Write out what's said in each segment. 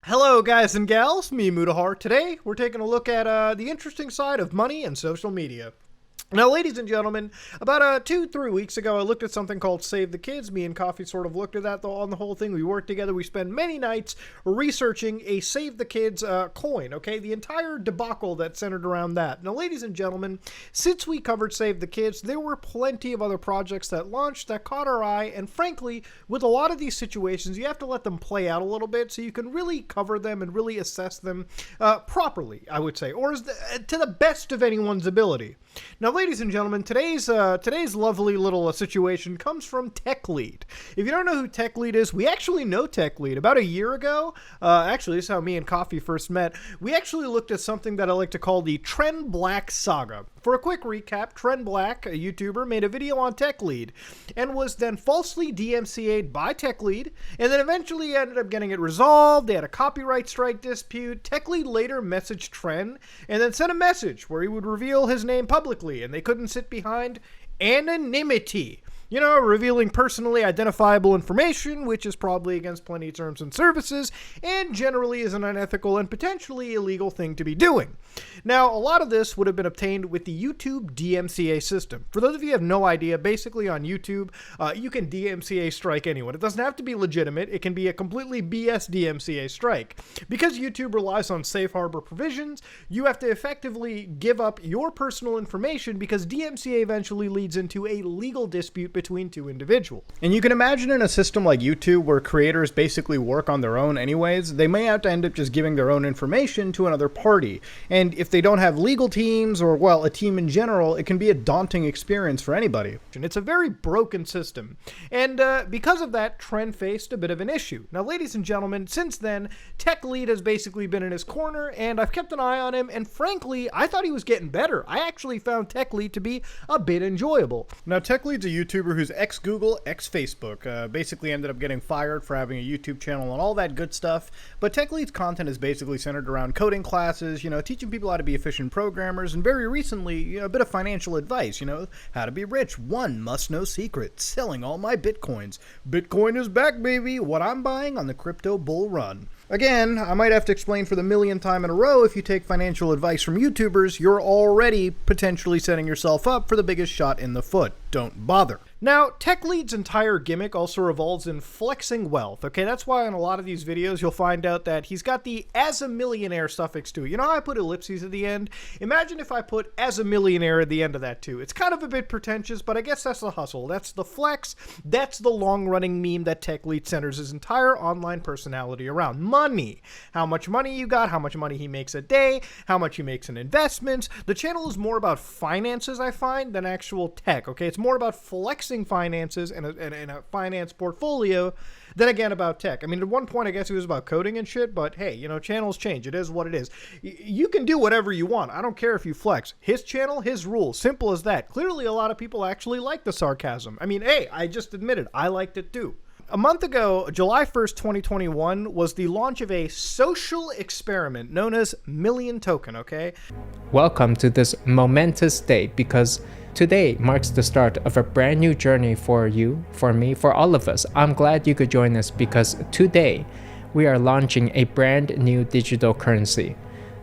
Hello guys and gals, me Mudahar. Today we're taking a look at the interesting side of money and social media. Now, ladies and gentlemen, about 2-3 weeks ago, I looked at something called Save the Kids. Me and Coffee sort of looked at that on the whole thing. We worked together. We spent many nights researching a Save the Kids coin, okay? The entire debacle that centered around that. Now, ladies and gentlemen, since we covered Save the Kids, there were plenty of other projects that launched that caught our eye, and frankly, with a lot of these situations, you have to let them play out a little bit so you can really cover them and really assess them properly, I would say, or to the best of anyone's ability. Now, ladies and gentlemen, today's lovely little situation comes from TechLead. If you don't know who TechLead is, we actually know TechLead. About a year ago, actually, this is how me and Coffee first met, we actually looked at something that I like to call the Trend Black saga. For a quick recap, Trend Black, a YouTuber, made a video on TechLead and was then falsely DMCA'd by TechLead, and then eventually ended up getting it resolved. They had a copyright strike dispute. TechLead later messaged Trend and then sent a message where he would reveal his name publicly, and they couldn't sit behind anonymity. You know, revealing personally identifiable information, which is probably against plenty of terms and services, and generally is an unethical and potentially illegal thing to be doing. Now, a lot of this would have been obtained with the YouTube DMCA system. For those of you who have no idea, basically on YouTube, you can DMCA strike anyone. It doesn't have to be legitimate. It can be a completely BS DMCA strike. Because YouTube relies on safe harbor provisions, you have to effectively give up your personal information because DMCA eventually leads into a legal dispute between two individuals. And you can imagine in a system like YouTube where creators basically work on their own anyways, they may have to end up just giving their own information to another party. And if they don't have legal teams or, well, a team in general, it can be a daunting experience for anybody. And it's a very broken system. And because of that, Trend faced a bit of an issue. Now, ladies and gentlemen, since then, TechLead has basically been in his corner, and I've kept an eye on him, and frankly, I thought he was getting better. I actually found TechLead to be a bit enjoyable. Now, TechLead's a YouTuber who's ex-Google, ex-Facebook, basically ended up getting fired for having a YouTube channel and all that good stuff, but TechLead's content is basically centered around coding classes, you know, teaching people how to be efficient programmers, and very recently, you know, a bit of financial advice, you know, how to be rich, one must-know secret, selling all my Bitcoins. Bitcoin is back, baby, what I'm buying on the crypto bull run. Again, I might have to explain for the millionth time in a row, if you take financial advice from YouTubers, you're already potentially setting yourself up for the biggest shot in the foot. Don't bother. Now, TechLead's entire gimmick also revolves in flexing wealth, okay? That's why in a lot of these videos you'll find out that he's got the as a millionaire suffix to it. You know how I put ellipses at the end? Imagine if I put as a millionaire at the end of that too. It's kind of a bit pretentious, but I guess that's the hustle. That's the flex. That's the long-running meme that TechLead centers his entire online personality around. Money. How much money you got, how much money he makes a day, how much he makes in investments. The channel is more about finances, I find, than actual tech, okay? It's more about flexing finances and a finance portfolio than again about tech. I mean, at one point I guess it was about coding and shit, but hey, you know, channels change. It is what it is. You can do whatever you want. I don't care if you flex. His channel, his rules. Simple as that. Clearly a lot of people actually like the sarcasm. I mean, hey, I just admitted I liked it too. A month ago, July 1st, 2021, was the launch of a social experiment known as Million Token, okay? Welcome to this momentous day because today marks the start of a brand new journey for you, for me, for all of us. I'm glad you could join us because today we are launching a brand new digital currency.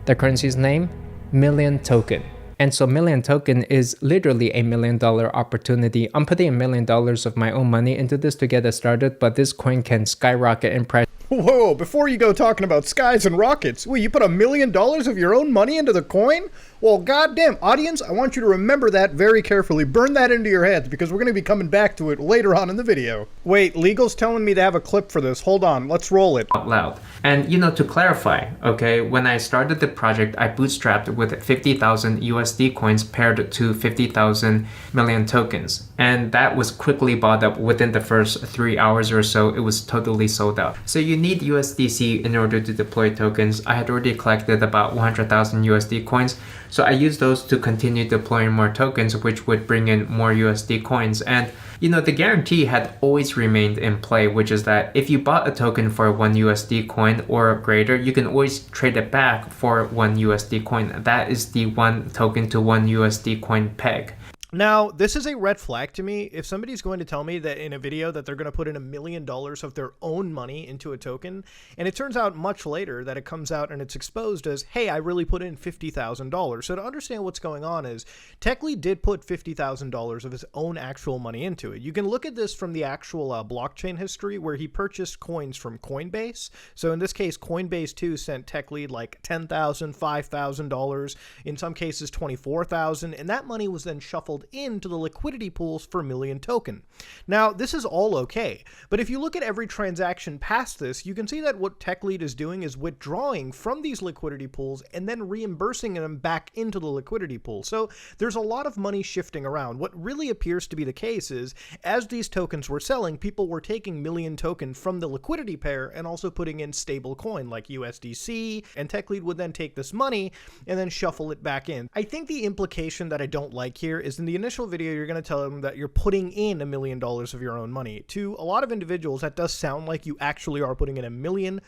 The currency's name? Million Token. And so Million Token is literally $1 million opportunity. I'm putting $1 million of my own money into this to get us started, but this coin can skyrocket in price. Whoa, before you go talking about skies and rockets, wait, you put $1 million of your own money into the coin? Well, goddamn, audience, I want you to remember that very carefully. Burn that into your heads because we're going to be coming back to it later on in the video. Wait, legal's telling me to have a clip for this. Hold on, let's roll it. Out loud. And you know, to clarify, okay, when I started the project, I bootstrapped with 50,000 USD coins paired to 50,000 million tokens. And that was quickly bought up within the first 3 hours or so. It was totally sold out. So you need USDC in order to deploy tokens. I had already collected about 100,000 USD coins. So I used those to continue deploying more tokens, which would bring in more USD coins. And you know, the guarantee had always remained in play, which is that if you bought a token for 1 USD coin or greater, you can always trade it back for 1 USD coin. That is the 1 token to 1 USD coin peg. Now, this is a red flag to me. If somebody's going to tell me that in a video that they're going to put in $1 million of their own money into a token, and it turns out much later that it comes out and it's exposed as, hey, I really put in $50,000. So to understand what's going on is, TechLead did put $50,000 of his own actual money into it. You can look at this from the actual blockchain history where he purchased coins from Coinbase. So in this case, Coinbase too sent TechLead like $10,000, $5,000, in some cases $24,000, and that money was then shuffled into the liquidity pools for Million token. Now, this is all okay, but if you look at every transaction past this, you can see that what TechLead is doing is withdrawing from these liquidity pools and then reimbursing them back into the liquidity pool. So there's a lot of money shifting around. What really appears to be the case is, as these tokens were selling, people were taking Million token from the liquidity pair and also putting in stable coin like USDC, and TechLead would then take this money and then shuffle it back in. I think the implication that I don't like here is, in the initial video, you're going to tell them that you're putting in $1 million of your own money. To a lot of individuals, that does sound like you actually are putting in 1 million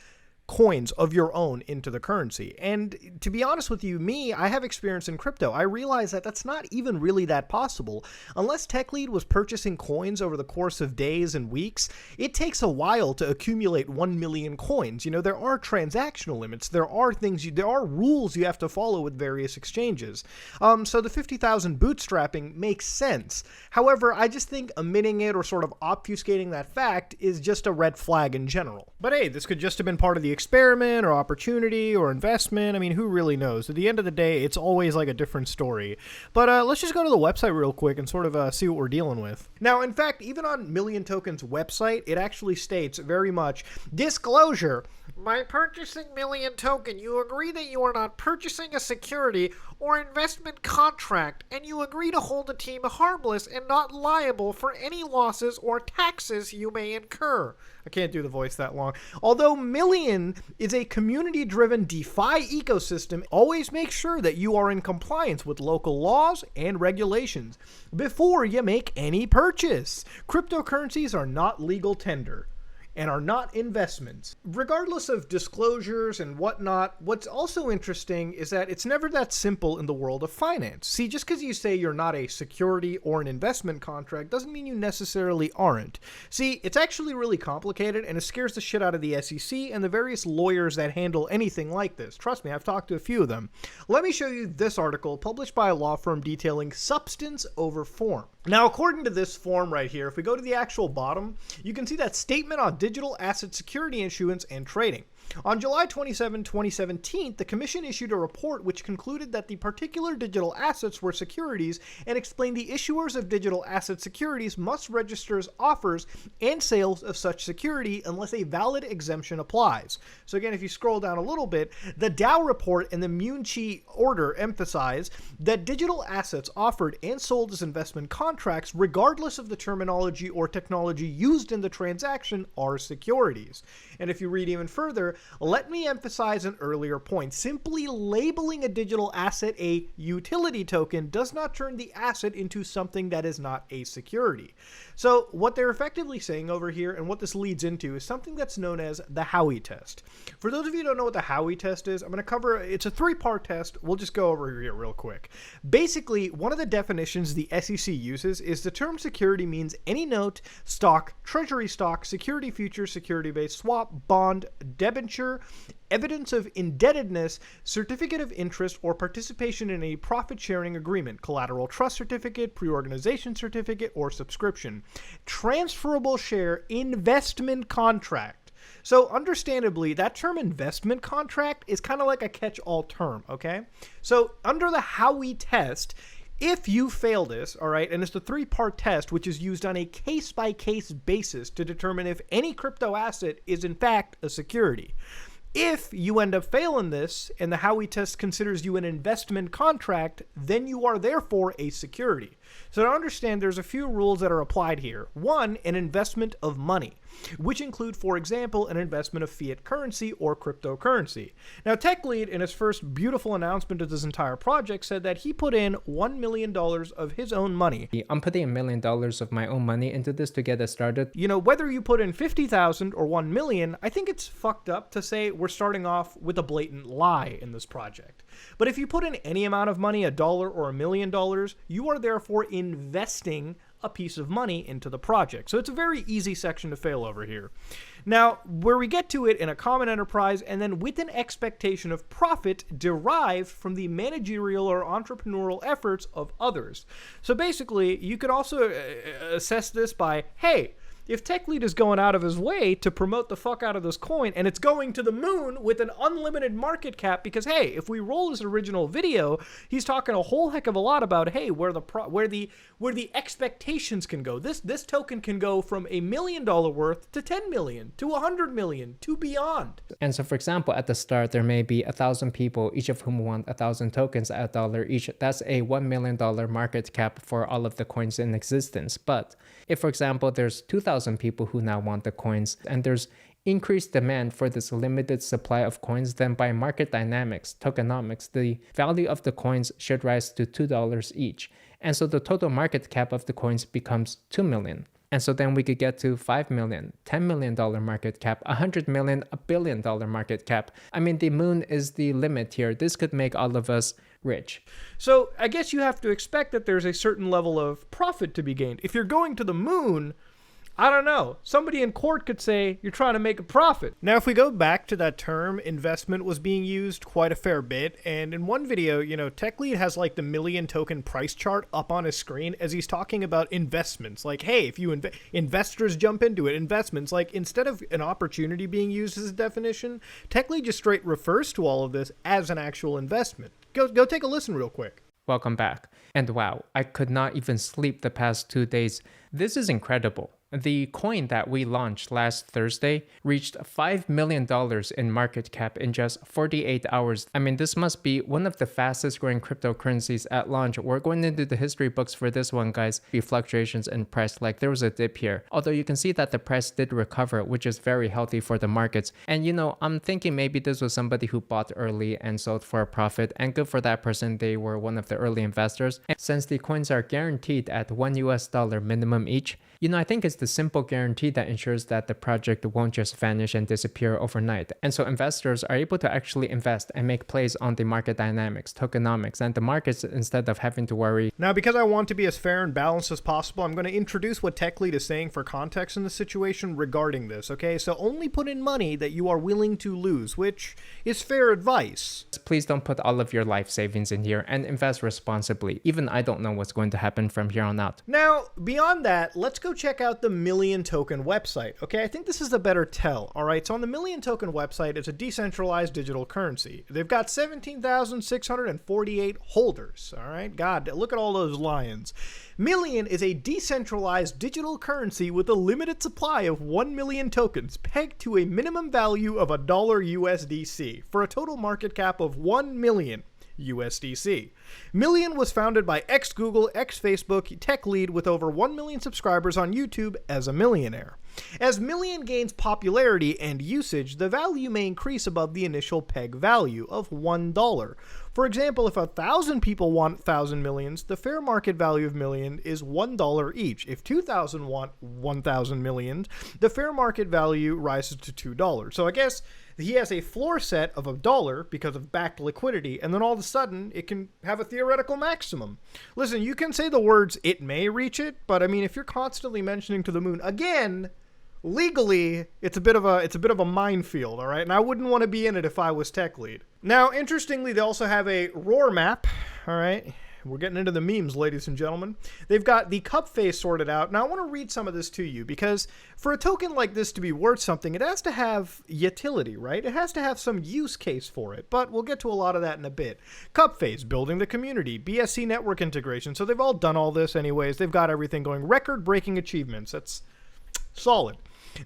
coins of your own into the currency. And to be honest with you, I have experience in crypto. I realize that that's not even really that possible. Unless TechLead was purchasing coins over the course of days and weeks, it takes a while to accumulate 1 million coins. You know, there are transactional limits. There are rules you have to follow with various exchanges. So the 50,000 bootstrapping makes sense. However, I just think omitting it or sort of obfuscating that fact is just a red flag in general. But hey, this could just have been part of the experiment or opportunity or investment. I mean, who really knows? At the end of the day, it's always like a different story. But let's just go to the website real quick and sort of see what we're dealing with. Now, in fact, even on Million Token's website, it actually states very much, disclosure. By purchasing Million Token, you agree that you are not purchasing a security or investment contract, and you agree to hold the team harmless and not liable for any losses or taxes you may incur. I can't do the voice that long. Although Million is a community-driven DeFi ecosystem, always make sure that you are in compliance with local laws and regulations before you make any purchase. Cryptocurrencies are not legal tender and are not investments. Regardless of disclosures and whatnot, what's also interesting is that it's never that simple in the world of finance. See, just because you say you're not a security or an investment contract doesn't mean you necessarily aren't. See, it's actually really complicated, and it scares the shit out of the SEC and the various lawyers that handle anything like this. Trust me, I've talked to a few of them. Let me show you this article published by a law firm detailing substance over form. Now, according to this form right here, if we go to the actual bottom, you can see that statement on digital asset security issuance and trading. On July 27, 2017, the Commission issued a report which concluded that the particular digital assets were securities and explained the issuers of digital asset securities must register as offers and sales of such security unless a valid exemption applies. So again, if you scroll down a little bit, the Dow report and the Munchi order emphasize that digital assets offered and sold as investment contracts, regardless of the terminology or technology used in the transaction, are securities. And if you read even further, let me emphasize an earlier point. Simply labeling a digital asset a utility token does not turn the asset into something that is not a security. So what they're effectively saying over here, and what this leads into, is something that's known as the Howey test. For those of you who don't know what the Howey test is, I'm going to cover, it's a 3-part test. We'll just go over here real quick. Basically, one of the definitions the SEC uses is the term security means any note, stock, treasury stock, security future, security-based swap, bond, debenture, evidence of indebtedness, certificate of interest, or participation in a profit-sharing agreement, collateral trust certificate, pre-organization certificate, or subscription. Transferable share investment contract. So understandably, that term investment contract is kind of like a catch-all term, okay? So under the Howey test, if you fail this, all right, and it's the 3-part test, which is used on a case-by-case basis to determine if any crypto asset is in fact a security. If you end up failing this, and the Howey test considers you an investment contract, then you are therefore a security. So to understand, there's a few rules that are applied here. 1, an investment of money. which include, for example, an investment of fiat currency or cryptocurrency. Now, TechLead, in his first beautiful announcement of this entire project, said that he put in $1 million of his own money. I'm putting $1 million of my own money into this to get it started. You know, whether you put in 50,000 or 1 million, I think it's fucked up to say we're starting off with a blatant lie in this project. But if you put in any amount of money, $1 or $1 million, you are therefore investing a piece of money into the project. So it's a very easy section to fail over here. Now, where we get to it in a common enterprise and then with an expectation of profit derived from the managerial or entrepreneurial efforts of others. So basically, you could also assess this by, hey, if TechLead is going out of his way to promote the fuck out of this coin and it's going to the moon with an unlimited market cap because, hey, if we roll his original video, he's talking a whole heck of a lot about, hey, where the expectations can go. This token can go from $1 million worth to 10 million to 100 million to beyond. And so, for example, at the start, there may be 1,000 people, each of whom want 1,000 tokens at $1 each. That's a $1 million market cap for all of the coins in existence. But if, for example, there's 2,000 people who now want the coins and there's increased demand for this limited supply of coins, then by market dynamics, tokenomics, the value of the coins should rise to $2 each. And so the total market cap of the coins becomes 2 million. And so then we could get to 5 million, $10 million market cap, 100 million, $1 billion market cap. I mean, the moon is the limit here. This could make all of us rich. So I guess you have to expect that there's a certain level of profit to be gained. If you're going to the moon, I don't know. Somebody in court could say you're trying to make a profit. Now, if we go back to that term, investment was being used quite a fair bit. And in one video, you know, TechLead has like the million token price chart up on his screen as he's talking about investments. Like, hey, if you investors jump into it, investments, like instead of an opportunity being used as a definition, TechLead just straight refers to all of this as an actual investment. Go take a listen real quick. Welcome back. And wow, I could not even sleep the past 2 days. This is incredible. The coin that we launched last Thursday reached $5 million in market cap in just 48 hours. I mean, this must be one of the fastest growing cryptocurrencies at launch. We're going into the history books for this one, guys. The fluctuations in price, like there was a dip here. Although you can see that the price did recover, which is very healthy for the markets. And you know, I'm thinking maybe this was somebody who bought early and sold for a profit. And good for that person, they were one of the early investors. And since the coins are guaranteed at $1 minimum each, you know, I think it's the simple guarantee that ensures that the project won't just vanish and disappear overnight. And so investors are able to actually invest and make plays on the market dynamics, tokenomics, and the markets instead of having to worry. Now, because I want to be as fair and balanced as possible, I'm going to introduce what TechLead is saying for context in the situation regarding this, okay? So only put in money that you are willing to lose, which is fair advice. Please don't put all of your life savings in here and invest responsibly. Even I don't know what's going to happen from here on out. Now, beyond that, let's go check out the Million Token website. Okay, I think this is the better tell. All right, so on the Million Token website, it's a decentralized digital currency. They've got 17,648 holders. All right, God, look at all those lions. Million is a decentralized digital currency with a limited supply of 1 million tokens pegged to a minimum value of $1 USDC for a total market cap of 1 million. USDC. Million was founded by ex-Google, ex-Facebook TechLead with over 1 million subscribers on YouTube as a millionaire. As Million gains popularity and usage, the value may increase above the initial peg value of $1. For example, if 1,000 people want 1,000 millions, the fair market value of Million is $1 each. If 2,000 want 1,000 millions, the fair market value rises to $2. So I guess he has a floor set of $1 because of backed liquidity, and then all of a sudden it can have a theoretical maximum. Listen, you can say the words "it may reach it," but I mean, if you're constantly mentioning to the moon again, legally, it's a bit of a minefield, all right? And I wouldn't want to be in it if I was TechLead. Now, interestingly, they also have a roar map, all right? We're getting into the memes, ladies and gentlemen. They've got the cup face sorted out. Now, I want to read some of this to you because for a token like this to be worth something, it has to have utility, right? It has to have some use case for it, but we'll get to a lot of that in a bit. Cup face, building the community, BSC network integration. So they've all done all this anyways. They've got everything going. Record-breaking achievements. That's solid.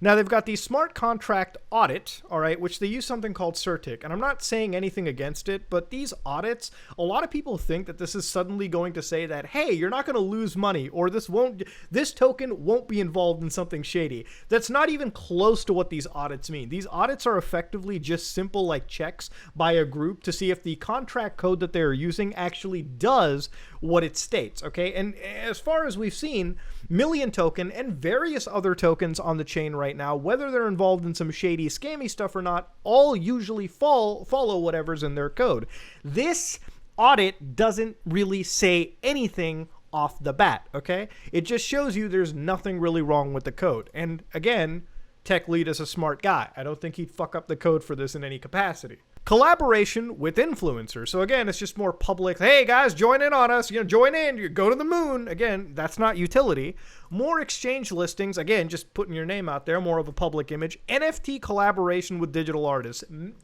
Now, they've got the smart contract audit, all right, which they use something called CertiK. And I'm not saying anything against it, but these audits, a lot of people think that this is suddenly going to say that, hey, you're not going to lose money, or this token won't be involved in something shady. That's not even close to what these audits mean. These audits are effectively just simple like checks by a group to see if the contract code that they're using actually does what it states, okay? And as far as we've seen, Million Token and various other tokens on the chain right now, whether they're involved in some shady, scammy stuff or not, all usually follow whatever's in their code. This audit doesn't really say anything off the bat, okay? It just shows you there's nothing really wrong with the code. And again, TechLead is a smart guy. I don't think he'd fuck up the code for this in any capacity. Collaboration with influencers. So again, it's just more public. Hey guys, join in on us. Join in. You go to the moon. Again, that's not utility. More exchange listings. Again, just putting your name out there. More of a public image. NFT collaboration with digital artists.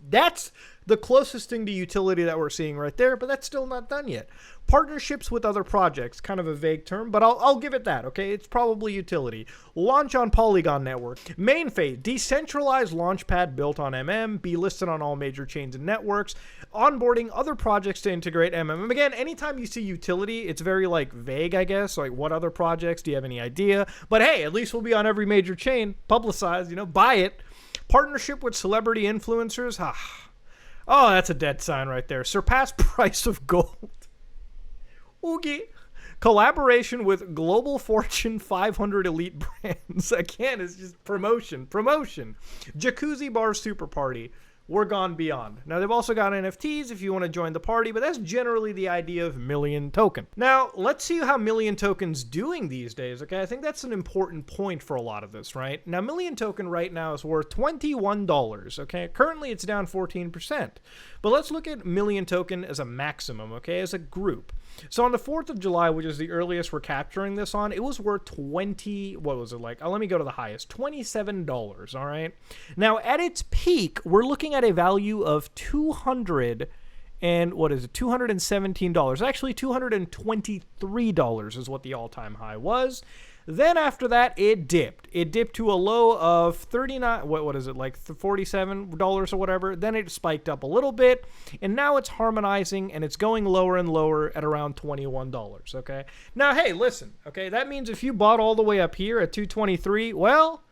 That's the closest thing to utility that we're seeing right there, but that's still not done yet. Partnerships with other projects. Kind of a vague term, but I'll give it that, okay? It's probably utility. Launch on Polygon Network. Main phase. Decentralized launchpad built on be listed on all major chains and networks. Onboarding other projects to integrate Again, anytime you see utility, it's very like vague, I guess. Like, what other projects? Do you have any idea? But hey, at least we'll be on every major chain. Publicized, buy it. Partnership with celebrity influencers. Oh, that's a dead sign right there. Surpass price of gold. Oogie. Collaboration with global Fortune 500 elite brands. Again, it's just promotion. Jacuzzi bar super party. We're gone beyond. Now, they've also got NFTs if you want to join the party, but that's generally the idea of Million Token. Now, let's see how Million Token's doing these days, okay? I think that's an important point for a lot of this, right? Now, Million Token right now is worth $21, okay? Currently, it's down 14%. But let's look at Million Token as a maximum, okay? As a group. So on the 4th of July, which is the earliest we're capturing this on, it was worth what was it like? Let me go to the highest, $27, all right? Now, at its peak, we're looking at a value of $217. Actually, $223 is what the all-time high was. Then after that, it dipped. It dipped to a low of 39, what is it, like $47 or whatever. Then it spiked up a little bit, and now it's harmonizing, and it's going lower and lower at around $21, okay? Now, hey, listen, okay? That means if you bought all the way up here at 223, well,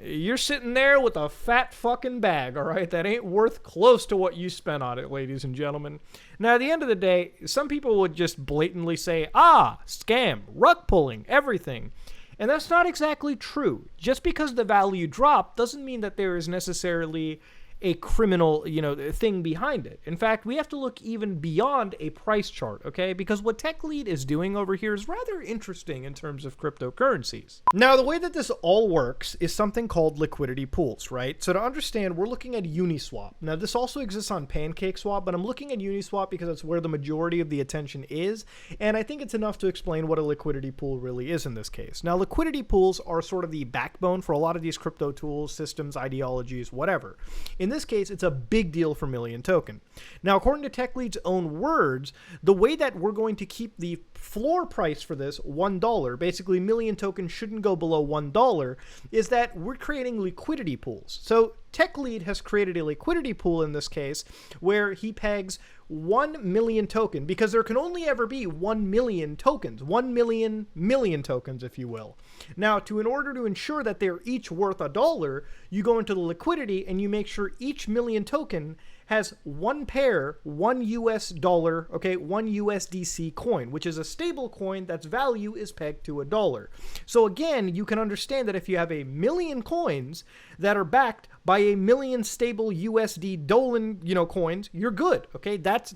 you're sitting there with a fat fucking bag, all right? That ain't worth close to what you spent on it, ladies and gentlemen. Now, at the end of the day, some people would just blatantly say, scam, rug pulling, everything. And that's not exactly true. Just because the value dropped doesn't mean that there is necessarily a criminal, thing behind it. In fact, we have to look even beyond a price chart, okay? Because what TechLead is doing over here is rather interesting in terms of cryptocurrencies. Now, the way that this all works is something called liquidity pools, right? So to understand, we're looking at Uniswap. Now, this also exists on PancakeSwap, but I'm looking at Uniswap because that's where the majority of the attention is, and I think it's enough to explain what a liquidity pool really is in this case. Now, liquidity pools are sort of the backbone for a lot of these crypto tools, systems, ideologies, whatever. In this case, it's a big deal for Million Token. Now, according to TechLead's own words, the way that we're going to keep the floor price for this $1, basically Million Token shouldn't go below $1, is that we're creating liquidity pools. So TechLead has created a liquidity pool in this case where he pegs 1 million token, because there can only ever be 1 million tokens, 1 million tokens, if you will. Now, in order to ensure that they're each worth $1, you go into the liquidity and you make sure each million token has one pair, one US dollar, okay, one USDC coin, which is a stable coin that's value is pegged to $1. So again, you can understand that if you have a million coins that are backed by a million stable USD Dolan, coins, you're good, okay? That's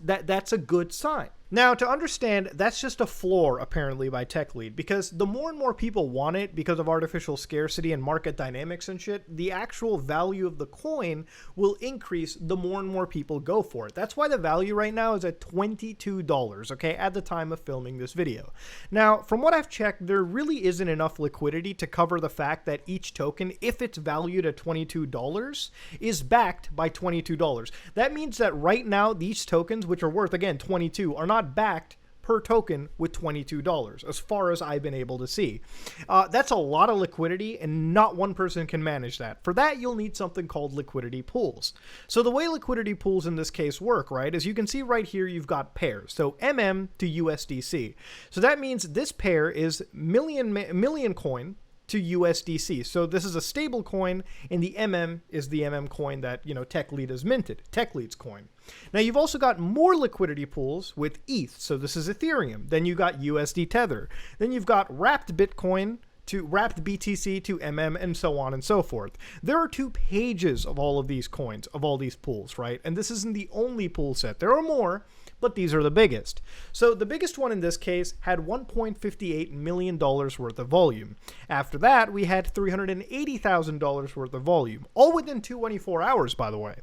a good sign. Now, to understand, that's just a floor, apparently, by TechLead, because the more and more people want it because of artificial scarcity and market dynamics and shit, the actual value of the coin will increase the more and more people go for it. That's why the value right now is at $22, okay, at the time of filming this video. Now, from what I've checked, there really isn't enough liquidity to cover the fact that each token, if it's valued at $22, is backed by $22. That means that right now, these tokens, which are worth, again, $22, are not backed per token with $22, as far as I've been able to see. That's a lot of liquidity, and not one person can manage that. For that, you'll need something called liquidity pools. So the way liquidity pools in this case work, right, as you can see right here, you've got pairs. So MM to USDC. So that means this pair is million coin to USDC. So this is a stable coin, and the MM is the MM coin that, TechLead has minted, TechLead's coin. Now you've also got more liquidity pools with ETH. So this is Ethereum. Then you've got USD Tether. Then you've got wrapped Bitcoin to wrapped BTC to MM, and so on and so forth. There are 2 pages of all of these coins, of all these pools, right? And this isn't the only pool set. There are more, but these are the biggest. So the biggest one in this case had $1.58 million worth of volume. After that, we had $380,000 worth of volume, all within 24 hours, by the way.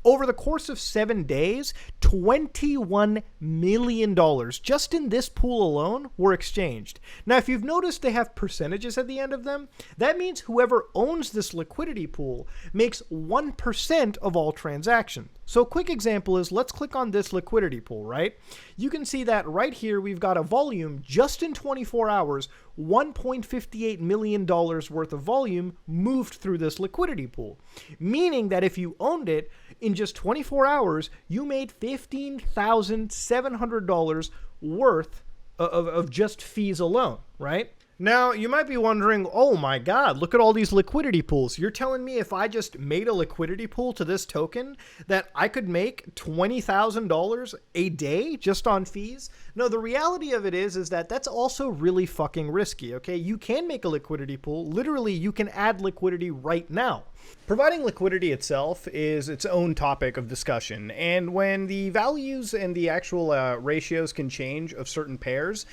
Over the course of 7 days, $21 million just in this pool alone were exchanged. Now, if you've noticed they have percentages at the end of them, that means whoever owns this liquidity pool makes 1% of all transactions. So a quick example is, let's click on this liquidity pool, right? You can see that right here we've got a volume just in 24 hours, $1.58 million worth of volume moved through this liquidity pool. Meaning that if you owned it, in just 24 hours, you made $15,700 worth of just fees alone, right? Now, you might be wondering, oh my God, look at all these liquidity pools. You're telling me if I just made a liquidity pool to this token that I could make $20,000 a day just on fees? No, the reality of it is that that's also really fucking risky, okay? You can make a liquidity pool. Literally, you can add liquidity right now. Providing liquidity itself is its own topic of discussion, and when the values and the actual ratios can change of certain pairs,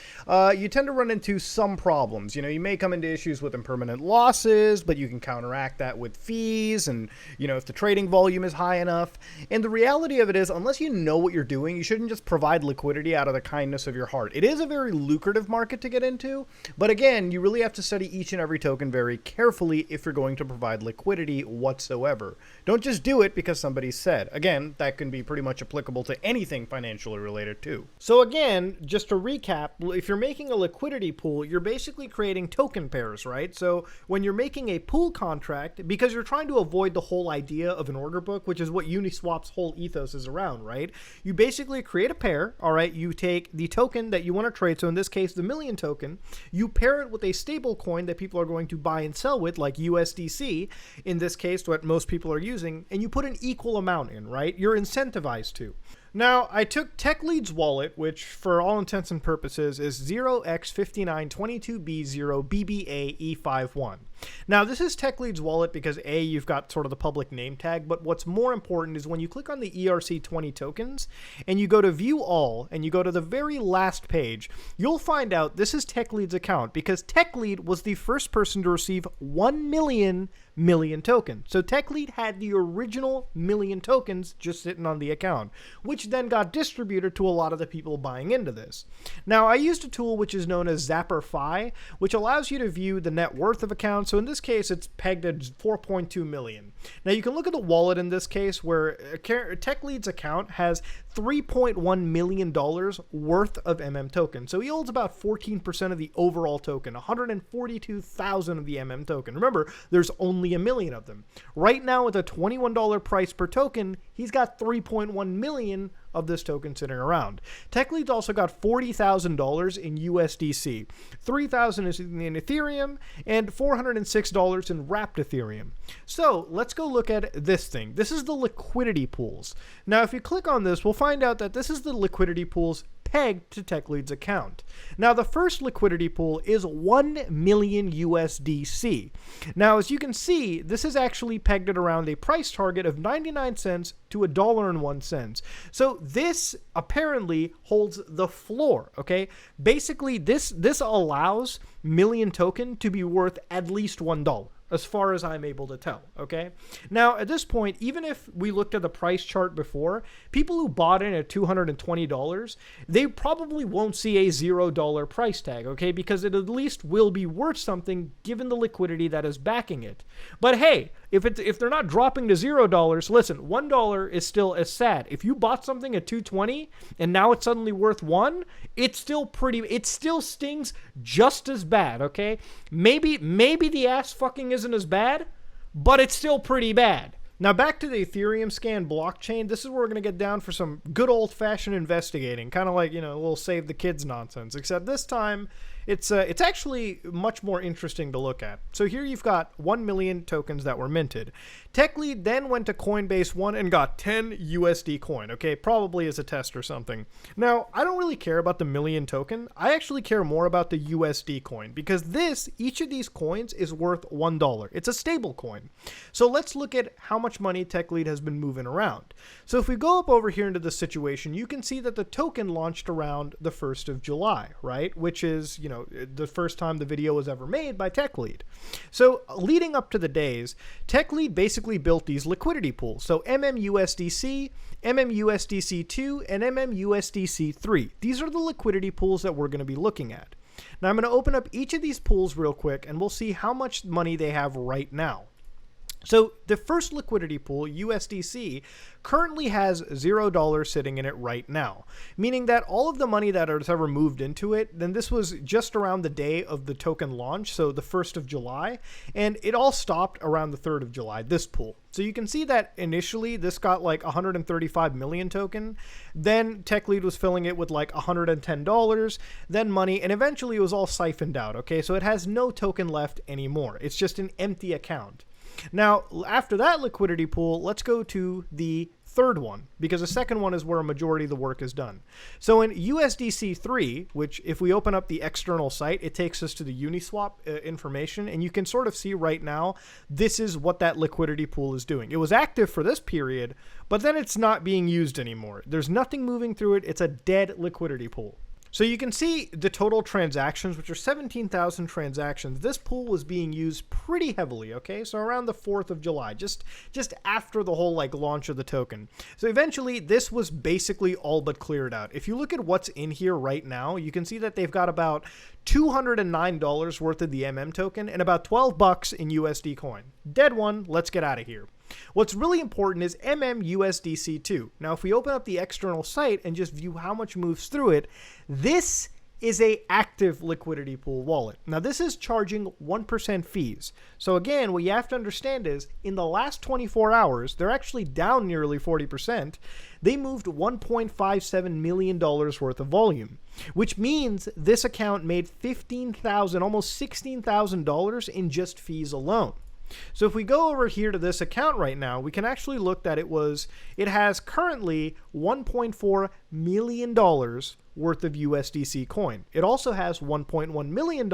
you tend to run into some problems. You may come into issues with impermanent losses, but you can counteract that with fees, and if the trading volume is high enough. And the reality of it is, unless you know what you're doing, you shouldn't just provide liquidity out of the kindness of your heart. It is a very lucrative market to get into, but again, you really have to study each and every token very carefully if you're going to provide liquidity whatsoever. Don't just do it because somebody said. Again, that can be pretty much applicable to anything financially related too. So again, just to recap, if you're making a liquidity pool, you're basically creating token pairs, right? So when you're making a pool contract, because you're trying to avoid the whole idea of an order book, which is what Uniswap's whole ethos is around, right? You basically create a pair, all right? You take the token that you want to trade, so in this case, the million token, you pair it with a stable coin that people are going to buy and sell with, like USDC, in this case, what most people are using, and you put an equal amount in, right? You're incentivized to. Now, I took TechLead's wallet, which for all intents and purposes is 0x5922B0BBAE51. Now, this is TechLead's wallet because A, you've got sort of the public name tag, but what's more important is when you click on the ERC20 tokens and you go to view all and you go to the very last page, you'll find out this is TechLead's account because TechLead was the first person to receive 1 million tokens. So TechLead had the original million tokens just sitting on the account, which then got distributed to a lot of the people buying into this. Now, I used a tool which is known as ZapperFi, which allows you to view the net worth of accounts. So in this case, it's pegged at 4.2 million. Now, you can look at the wallet in this case where TechLead's account has $3.1 million worth of MM tokens. So he holds about 14% of the overall token, 142,000 of the MM token. Remember, there's only a million of them. Right now, with a $21 price per token, he's got 3.1 million of this token sitting around. TechLead's also got $40,000 in USDC, $3,000 is in Ethereum, and $406 in wrapped Ethereum. So let's go look at this thing. This is the liquidity pools. Now, if you click on this, we'll find out that this is the liquidity pools pegged to TechLead's account. Now, the first liquidity pool is 1 million USDC. Now, as you can see, this is actually pegged at around a price target of 99 cents to $1.01. So this apparently holds the floor, okay? Basically, this allows million token to be worth at least $1. as far as I'm able to tell, okay? Now, at this point, even if we looked at the price chart before, people who bought in at $220, they probably won't see a $0 price tag, okay? Because it at least will be worth something given the liquidity that is backing it. But hey, if they're not dropping to $0, listen, $1 is still as sad. If you bought something at $220 and now it's suddenly worth $1, it still stings just as bad, okay? Maybe the ass fucking isn't as bad, but it's still pretty bad. Now back to the Ethereum scan blockchain. This is where we're going to get down for some good old-fashioned investigating, kind of like, a little save the kids nonsense, except this time it's actually much more interesting to look at. So here you've got 1 million tokens that were minted. TechLead then went to Coinbase One and got 10 USD coin, okay? Probably as a test or something. Now, I don't really care about the million token. I actually care more about the USD coin because each of these coins is worth $1. It's a stable coin. So let's look at how much money TechLead has been moving around. So if we go up over here into the situation, you can see that the token launched around the 1st of July, right? Which is, the first time the video was ever made by TechLead. So leading up to the days, TechLead basically built these liquidity pools. So MMUSDC, MMUSDC2, and MMUSDC3. These are the liquidity pools that we're going to be looking at. Now I'm going to open up each of these pools real quick and we'll see how much money they have right now. So the first liquidity pool, USDC, currently has $0 sitting in it right now, meaning that all of the money that has ever moved into it, then this was just around the day of the token launch, so the 1st of July, and it all stopped around the 3rd of July, this pool. So you can see that initially this got like 135 million token, then TechLead was filling it with like $110, then money, and eventually it was all siphoned out, okay? So it has no token left anymore. It's just an empty account. Now, after that liquidity pool, let's go to the third one, because the second one is where a majority of the work is done. So in USDC3, which if we open up the external site, it takes us to the Uniswap information, and you can sort of see right now, this is what that liquidity pool is doing. It was active for this period, but then it's not being used anymore. There's nothing moving through it. It's a dead liquidity pool. So you can see the total transactions, which are 17,000 transactions. This pool was being used pretty heavily, okay? So around the 4th of July, just after the whole launch of the token. So eventually this was basically all but cleared out. If you look at what's in here right now, you can see that they've got about $209 worth of the MM token and about $12 in USD coin. Dead one, let's get out of here. What's really important is MMUSDC2. Now, if we open up the external site and just view how much moves through it, this is a active liquidity pool wallet. Now, this is charging 1% fees. So again, what you have to understand is in the last 24 hours, they're actually down nearly 40%. They moved $1.57 million worth of volume, which means this account made $15,000, almost $16,000 in just fees alone. So if we go over here to this account right now, we can actually look that it has currently $1.4 million worth of USDC coin. It also has $1.1 million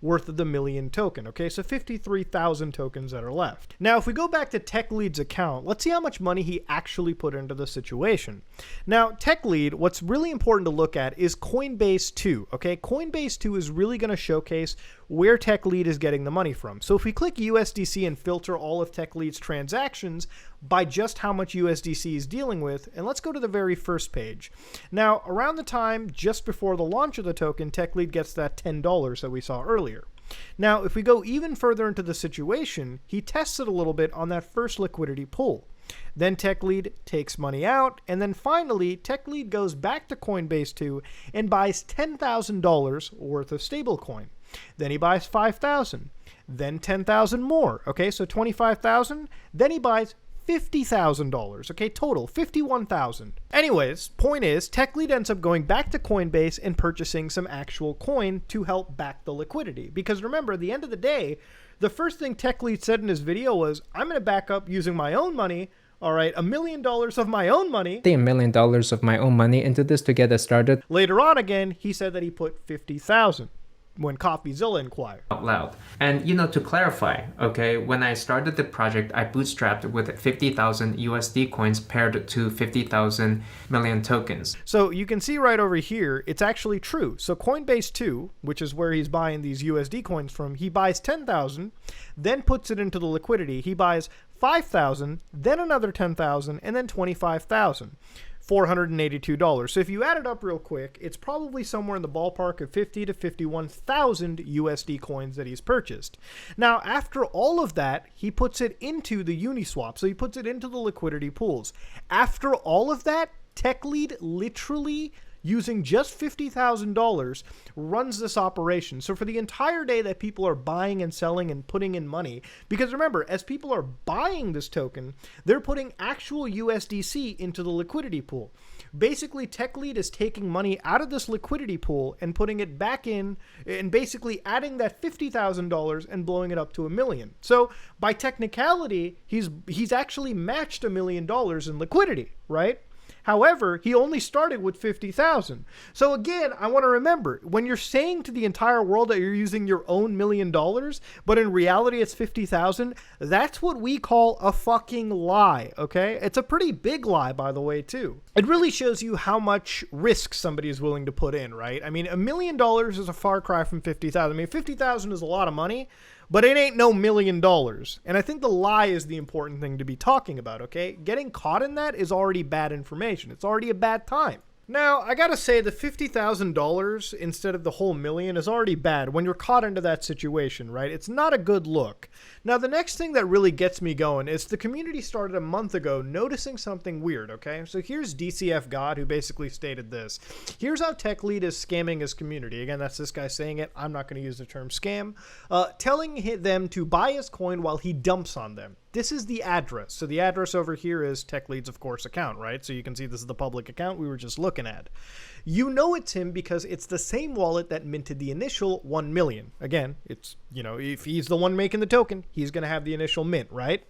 worth of the million token. Okay, so 53,000 tokens that are left. Now, if we go back to TechLead's account, let's see how much money he actually put into the situation. Now, TechLead, what's really important to look at is Coinbase 2. Okay, Coinbase 2 is really going to showcase where TechLead is getting the money from. So if we click USDC and filter all of TechLead's transactions by just how much USDC is dealing with, and let's go to the very first page. Now, around the time just before the launch of the token, TechLead gets that $10 that we saw earlier. Now, if we go even further into the situation, he tests it a little bit on that first liquidity pool. Then TechLead takes money out, and then finally, TechLead goes back to Coinbase 2 and buys $10,000 worth of stablecoin. Then he buys 5,000, then 10,000 more. Okay, so 25,000. Then he buys $50,000. Okay, total $51,000. Anyways, point is, TechLead ends up going back to Coinbase and purchasing some actual coin to help back the liquidity. Because remember, at the end of the day, the first thing TechLead said in his video was, I'm going to back up using my own money. All right, $1 million of my own money. $1 million of my own money into this to get us started. Later on again, he said that he put $50,000. when CoffeeZilla inquired. Out loud. And to clarify, okay, when I started the project, I bootstrapped with 50,000 USD coins paired to 50,000 million tokens. So you can see right over here, it's actually true. So Coinbase 2, which is where he's buying these USD coins from, he buys 10,000, then puts it into the liquidity. He buys 5,000, then another 10,000, and then 25,000. $482. So if you add it up real quick, it's probably somewhere in the ballpark of 50 to 51,000 USD coins that he's purchased. Now, after all of that, he puts it into the Uniswap. So he puts it into the liquidity pools. After all of that, TechLead literally, using just $50,000, runs this operation. So for the entire day that people are buying and selling and putting in money, because remember, as people are buying this token, they're putting actual USDC into the liquidity pool. Basically, TechLead is taking money out of this liquidity pool and putting it back in, and basically adding that $50,000 and blowing it up to $1 million. So by technicality, he's actually matched $1 million in liquidity, right? However, he only started with 50,000. So again, I want to remember, when you're saying to the entire world that you're using your own $1 million, but in reality it's 50,000, that's what we call a fucking lie, okay? It's a pretty big lie, by the way, too. It really shows you how much risk somebody is willing to put in, right? I mean, $1 million is a far cry from 50,000. I mean, 50,000 is a lot of money, but it ain't no $1 million. And I think the lie is the important thing to be talking about, okay? Getting caught in that is already bad information. It's already a bad time. Now, I gotta say, the $50,000 instead of the whole $1 million is already bad when you're caught into that situation, right? It's not a good look. Now, the next thing that really gets me going is the community started a month ago noticing something weird, okay? So here's DCF God, who basically stated this. Here's how TechLead is scamming his community. Again, that's this guy saying it. I'm not going to use the term scam. Telling them to buy his coin while he dumps on them. This is the address. So the address over here is TechLead's, of course, account, right? So you can see this is the public account we were just looking at. You know it's him because it's the same wallet that minted the initial 1 million. Again, it's, if he's the one making the token, he's going to have the initial mint, right?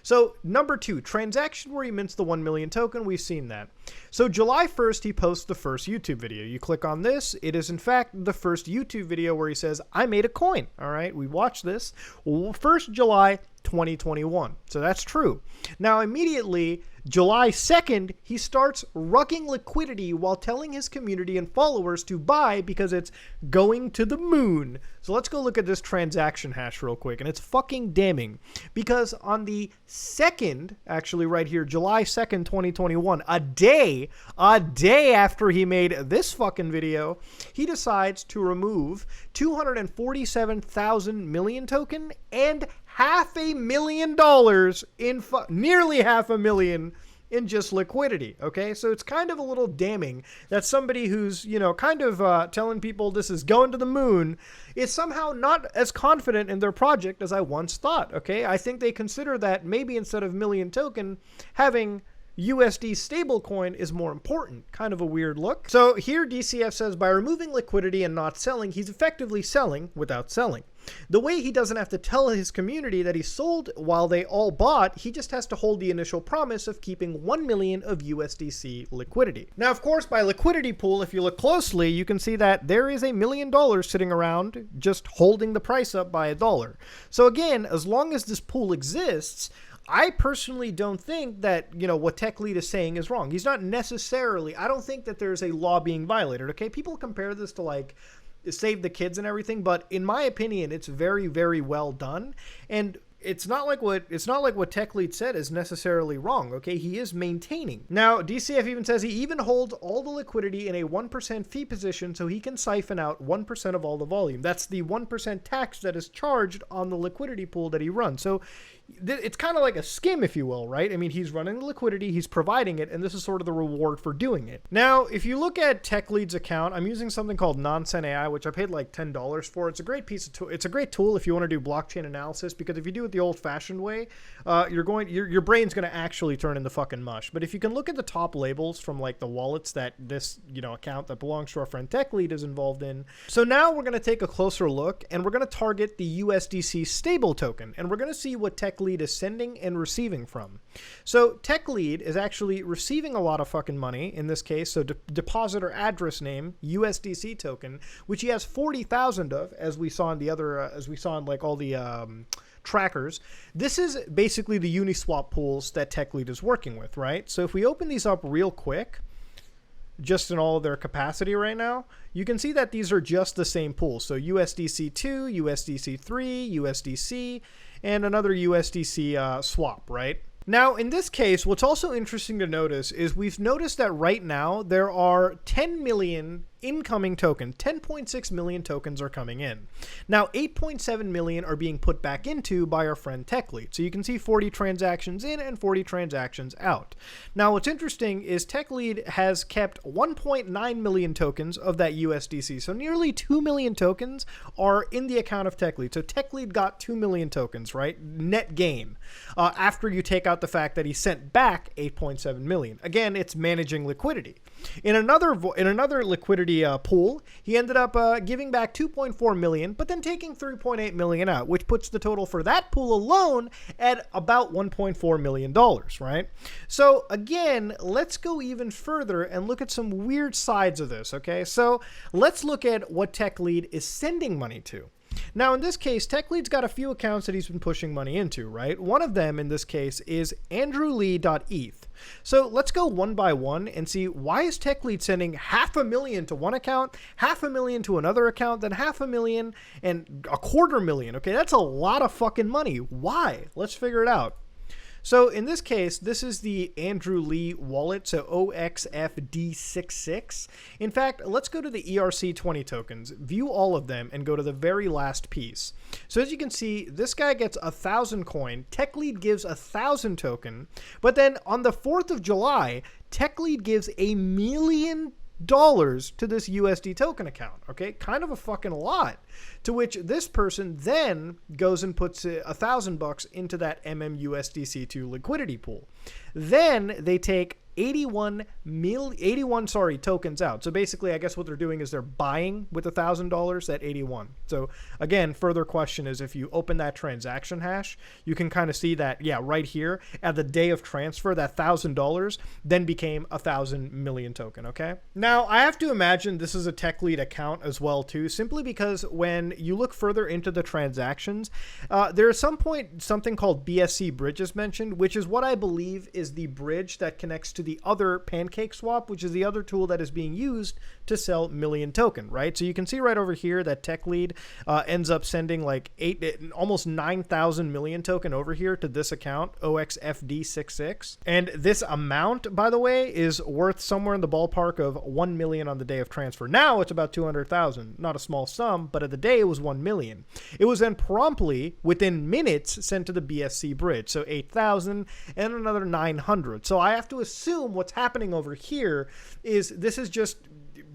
So number 2, transaction where he mints the 1 million token. We've seen that. So July 1st, he posts the first YouTube video. You click on this. It is in fact the first YouTube video where he says, I made a coin. All right. We watched this. 1st July 2021. So that's true. Now, immediately, July 2nd, he starts rugging liquidity while telling his community and followers to buy because it's going to the moon. So let's go look at this transaction hash real quick. And it's fucking damning because on the 2nd, actually right here, July 2nd, 2021, a day after he made this fucking video, he decides to remove 247,000 million token and $500,000 in nearly $500,000 in just liquidity. Okay, so it's kind of a little damning that somebody who's kind of telling people this is going to the moon is somehow not as confident in their project as I once thought. Okay, I think they consider that maybe instead of million token, having USD stablecoin is more important. Kind of a weird look. So here DCF says by removing liquidity and not selling, he's effectively selling without selling. The way he doesn't have to tell his community that he sold while they all bought, he just has to hold the initial promise of keeping 1 million of USDC liquidity. Now, of course, by liquidity pool, if you look closely, you can see that there is $1 million sitting around just holding the price up by $1. So again, as long as this pool exists, I personally don't think that, what TechLead is saying is wrong. He's not necessarily, I don't think that there's a law being violated, okay? People compare this to like Save the Kids and everything, but in my opinion, it's very, very well done. And it's not like what TechLead said is necessarily wrong, okay? He is maintaining. Now, DCF even says he even holds all the liquidity in a 1% fee position so he can siphon out 1% of all the volume. That's the 1% tax that is charged on the liquidity pool that he runs. So it's kind of like a skim, if you will, right? I mean, he's running the liquidity, he's providing it, and this is sort of the reward for doing it. Now, if you look at TechLead's account, I'm using something called Nonsense AI, which I paid like $10 for. It's a great piece of tool. It's a great tool if you want to do blockchain analysis, because if you do it the old-fashioned way, your brain's going to actually turn into fucking mush. But if you can look at the top labels from like the wallets that this account that belongs to our friend TechLead is involved in. So now we're going to take a closer look, and we're going to target the USDC stable token, and we're going to see what TechLead TechLead is sending and receiving from. So TechLead is actually receiving a lot of fucking money in this case. So depositor address name, USDC token, which he has 40,000 of, as we saw in the other, as we saw in like all the trackers. This is basically the Uniswap pools that TechLead is working with, right? So if we open these up real quick, just in all of their capacity right now, you can see that these are just the same pools. So USDC2, USDC3, USDC, and another USDC swap, right? Now, in this case, what's also interesting to notice is we've noticed that right now there are 10 million incoming tokens. 10.6 million tokens are coming in. Now, 8.7 million are being put back into by our friend TechLead. So you can see 40 transactions in and 40 transactions out. Now, what's interesting is TechLead has kept 1.9 million tokens of that USDC. So nearly 2 million tokens are in the account of TechLead. So TechLead got 2 million tokens, right? Net gain. After you take out the fact that he sent back 8.7 million. Again, it's managing liquidity. In another liquidity pool, he ended up giving back 2.4 million, but then taking 3.8 million out, which puts the total for that pool alone at about $1.4 million, right? So again, let's go even further and look at some weird sides of this, okay? So let's look at what TechLead is sending money to. Now, in this case, TechLead's got a few accounts that he's been pushing money into, right? One of them, in this case, is andrewlee.eth. So let's go one by one and see, why is TechLead sending $500,000 to one account, $500,000 to another account, then $500,000 and $250,000? Okay, that's a lot of fucking money. Why? Let's figure it out. So in this case, this is the Andrew Lee wallet, so OXFD66. In fact, let's go to the ERC20 tokens, view all of them, and go to the very last piece. So as you can see, this guy gets 1,000 coin, TechLead gives 1,000 token, but then on the 4th of July, TechLead gives $1 million to this USD token account, okay? Kind of a fucking lot. To which this person then goes and puts $1,000 into that MMUSDC2 liquidity pool. Then they take 81 tokens out. So basically, I guess what they're doing is they're buying with $1,000 at 81. So again, further question is, if you open that transaction hash, you can kind of see that, yeah, right here at the day of transfer, that $1,000 then became 1,000 million token. Okay. Now I have to imagine this is a TechLead account as well too, simply because when you look further into the transactions, there is something called BSC bridges mentioned, which is what I believe is the bridge that connects to the other Pancake Swap, which is the other tool that is being used to sell million token, right? So you can see right over here that TechLead ends up sending like almost 9,000 million token over here to this account, OXFD66. And this amount, by the way, is worth somewhere in the ballpark of 1 million on the day of transfer. Now it's about 200,000, not a small sum, but at the day it was 1 million. It was then promptly, within minutes, sent to the BSC bridge. So 8,000 and another 900. So I have to assume what's happening over here is this is just,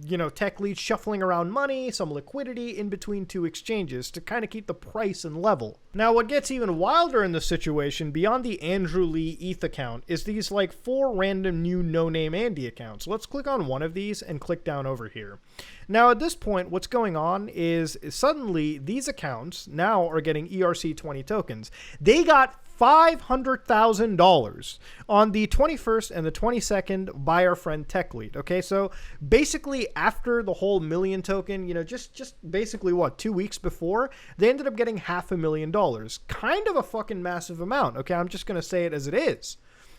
you know, TechLead shuffling around money, some liquidity in between two exchanges to kind of keep the price and level. Now, what gets even wilder in this situation, beyond the Andrew Lee ETH account, is these like 4 random new no-name Andy accounts. Let's click on one of these and click down over here. Now, at this point, what's going on is suddenly these accounts now are getting ERC20 tokens. They got $500,000 on the 21st and the 22nd by our friend TechLead. Okay, so basically after the whole million token, you know, just basically what, 2 weeks before, they ended up getting $500,000. Kind of a fucking massive amount. Okay, I'm just gonna say it as it is.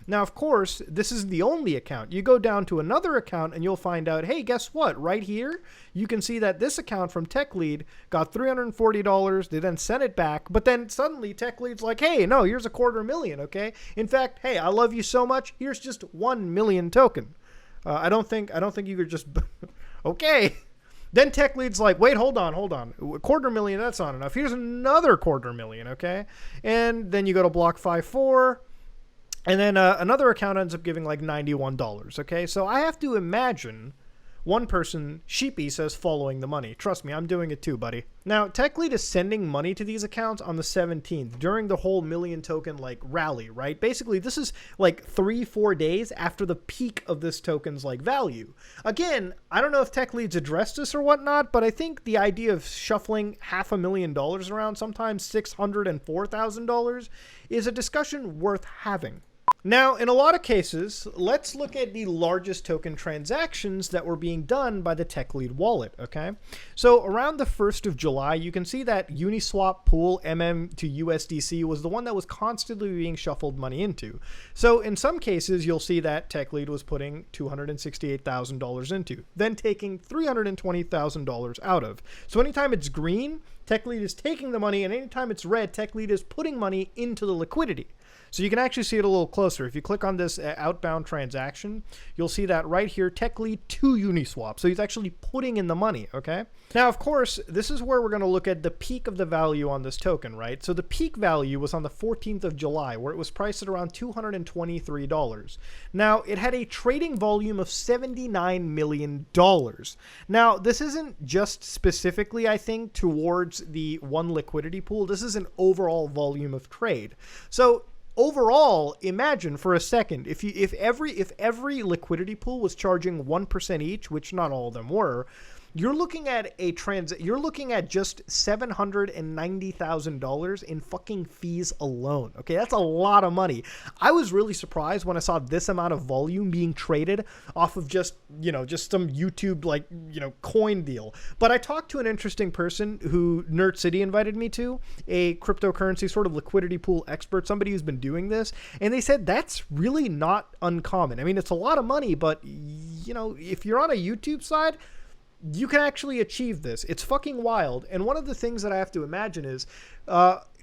Now, of course, this is the only account. You go down to another account and you'll find out, hey, guess what? Right here, you can see that this account from TechLead got $340. They then sent it back. But then suddenly TechLead's like, hey, no, here's $250,000, okay? In fact, hey, I love you so much. Here's just 1 million token. I don't think you could just, okay. Then TechLead's like, wait, hold on. $250,000, that's not enough. Here's another $250,000, okay? And then you go to block 5-4. And then another account ends up giving like $91, okay? So I have to imagine One person, Sheepy, says following the money. Trust me, I'm doing it too, buddy. Now, TechLead is sending money to these accounts on the 17th during the whole million token like rally, right? Basically, this is like 3-4 days after the peak of this token's like value. Again, I don't know if TechLead's addressed this or whatnot, but I think the idea of shuffling $500,000 around, sometimes $600,000 and $4,000, is a discussion worth having. Now, in a lot of cases, let's look at the largest token transactions that were being done by the TechLead wallet, okay? So around the 1st of July, you can see that Uniswap pool to USDC was the one that was constantly being shuffled money into. So in some cases, you'll see that TechLead was putting $268,000 into, then taking $320,000 out of. So anytime it's green, TechLead is taking the money, and anytime it's red, TechLead is putting money into the liquidity. So you can actually see it a little closer. If you click on this outbound transaction, you'll see that right here, TechLead to Uniswap. So he's actually putting in the money, okay? Now, of course, this is where we're going to look at the peak of the value on this token, right? So the peak value was on the 14th of July, where it was priced at around $223. Now, it had a trading volume of $79 million. Now, this isn't just specifically, I think, towards the one liquidity pool. This is an overall volume of trade. So overall, imagine for a second, if every liquidity pool was charging 1% each, which not all of them were, you're looking at just $790,000 in fucking fees alone. Okay, that's a lot of money. I was really surprised when I saw this amount of volume being traded off of just some YouTube coin deal. But I talked to an interesting person who Nerd City invited me to, a cryptocurrency sort of liquidity pool expert, somebody who's been doing this, and they said that's really not uncommon. I mean, it's a lot of money, but if you're on a YouTube side, you can actually achieve this. It's fucking wild. And one of the things that I have to imagine is